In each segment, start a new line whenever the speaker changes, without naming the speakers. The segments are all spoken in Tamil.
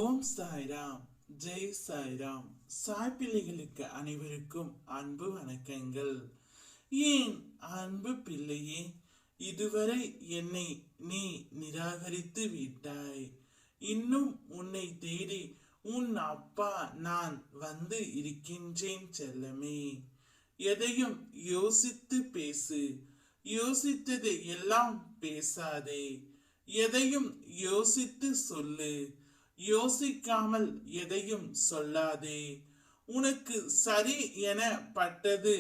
ஓம் சாய்ராம், ஜெய் சாய்ராம். சாய் பிள்ளைகளுக்கு அனைவருக்கும் அன்பு வணக்கங்கள். ஏன் அன்பு பிள்ளையே, இதுவரை என்னை நீ நிராகரித்து விட்டாய். இன்னும் உன்னை தேடி உன் அப்பா நான் வந்து இருக்கின்றேன் செல்லமே. எதையும் யோசித்து பேசு, யோசித்ததை எல்லாம் பேசாதே. எதையும் யோசித்து சொல்லு, யோசிக்காமல் எதையும் சொல்லாதே. உனக்கு சரி என பட்டது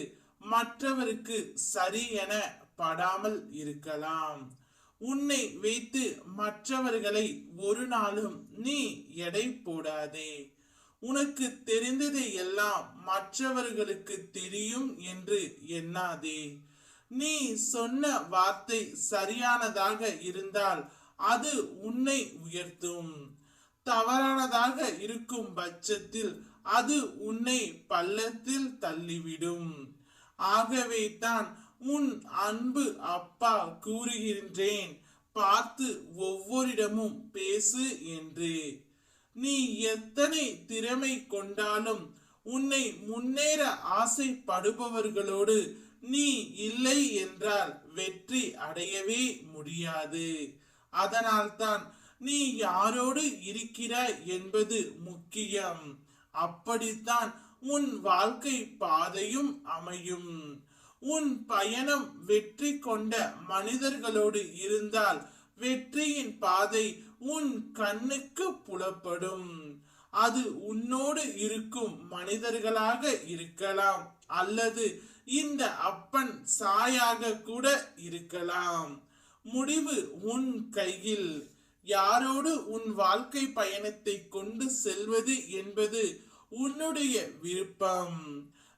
மற்றவருக்கு சரி என படாமல் இருக்கலாம். உன்னை வைத்து மற்றவர்களை ஒரு நாளும் நீ எடை போடாதே. உனக்கு தெரிந்ததை எல்லாம் மற்றவர்களுக்கு தெரியும் என்று எண்ணாதே. நீ சொன்ன வார்த்தை சரியானதாக இருந்தால் அது உன்னை உயர்த்தும். தவறானதாக இருக்கும் பட்சத்தில் அது உன்னை பள்ளத்தில் தள்ளிவிடும். ஆகவே தான் உன் அன்பு அப்பா கூறுகின்றேன், பார்த்து ஒவ்வொருடமும் பேசு என்று. நீ எத்தனை திறமை கொண்டாலும் உன்னை முன்னேற ஆசைப்படுபவர்களோடு நீ இல்லை என்றால் வெற்றி அடையவே முடியாது. அதனால்தான் நீ யாரோடு இருக்கிறாய் என்பது முக்கியம். அப்படித்தான் உன் வாழ்க்கை பாதையும் அமையும். உன் பயணம் வெற்றி கொண்ட மனிதர்களோடு இருந்தால் வெற்றியின் பாதை உன் கண்ணுக்கு புலப்படும். அது உன்னோடு இருக்கும் மனிதர்களாக இருக்கலாம், அல்லது இந்த அப்பன் சாயாக கூட இருக்கலாம். முடிவு உன் கையில். யாரோடு உன் வாழ்க்கை பயணத்தை கொண்டு செல்வது என்பது உன்னுடைய விருப்பம்.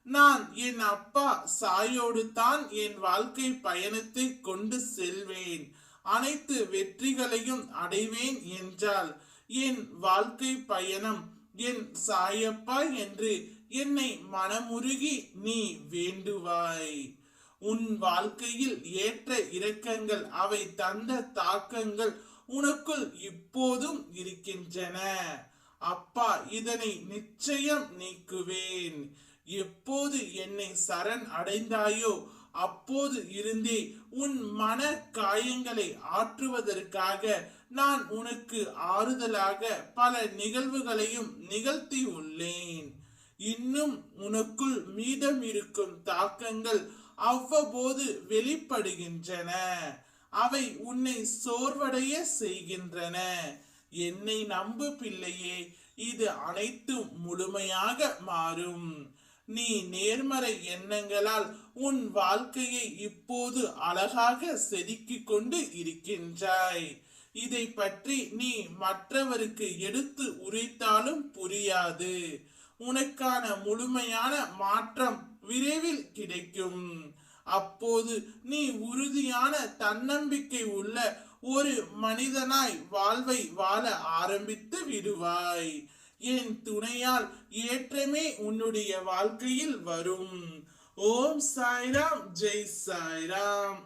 நான் என் அப்பா சாயோடு தான் என் வாழ்க்கை பயணத்தை கொண்டு செல்வேன், அனைத்து வெற்றிகளையும் அடைவேன் என்றால் என் வாழ்க்கை பயணம் என் சாயப்பா என்று என்னை மனமுருகி நீ வேண்டுவாய். உன் வாழ்க்கையில் ஏற்ற இரக்கங்கள், அவை தந்த தாக்கங்கள் உனக்குள் இப்போதும் இருக்கின்றன. அப்பா இதனை நிச்சயம் நீக்குவேன். எப்போது என்னை சரண் அடைந்தாயோ அப்போது இருந்தே உன் மன காயங்களை ஆற்றுவதற்காக நான் உனக்கு ஆறுதலாக பல நிகழ்வுகளையும் நிகழ்த்தி உள்ளேன். இன்னும் உனக்குள் மீதம் இருக்கும் தாக்கங்கள் அவ்வப்போது வெளிப்படுகின்றன. அவை உன்னை சோர்வடைய செய்கின்றன. என்னை நம்பு பிள்ளையே, இது அனைத்தும் முழுமையாக மாறும். நீ நேர்மறை எண்ணங்களால் உன் வாழ்க்கையை இப்போது அழகாக செதுக்கிக் கொண்டு இருக்கின்றாய். இதை பற்றி நீ மற்றவருக்கு எடுத்து உரைத்தாலும் புரியாது. உனக்கான முழுமையான மாற்றம் விரைவில் கிடைக்கும். அப்போது நீ உறுதியான தன்னம்பிக்கை உள்ள ஒரு மனிதனாய் வாழ்வை வாழ ஆரம்பித்து விடுவாய். என் துணையால் ஏற்றமே உன்னுடைய வாழ்க்கையில் வரும். ஓம் சாய்ராம், ஜெய் சாய்ராம்.